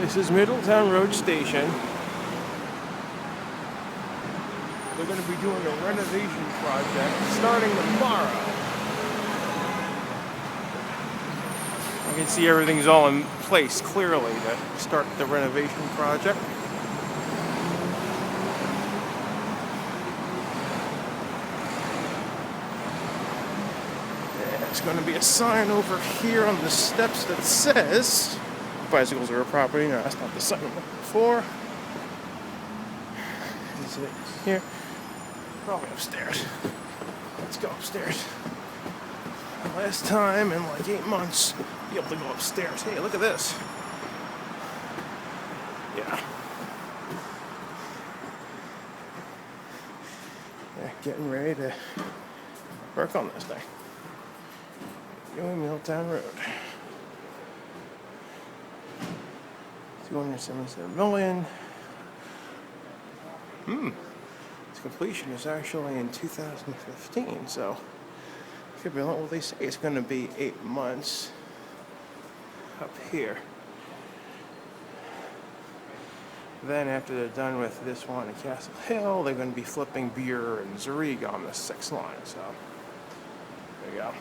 This is Middletown Road Station. They're going to be doing a renovation project starting tomorrow. You can see everything's all in place clearly to start the renovation project. There's going to be a sign over here on the steps that says bicycles are a property. No, that's not the sign I'm looking for. Is it here? Probably upstairs. Let's go upstairs. Last time in like 8 months, be able to go upstairs. Hey, look at this. Yeah. They're getting ready to work on this thing. Going Middletown Road. 277 million. Its completion is actually in 2015, so could be, well, they say it's going to be 8 months up here. Then after they're done with this one at Castle Hill, they're going to be flipping Beer and Zurich on the 6th line, so there you go.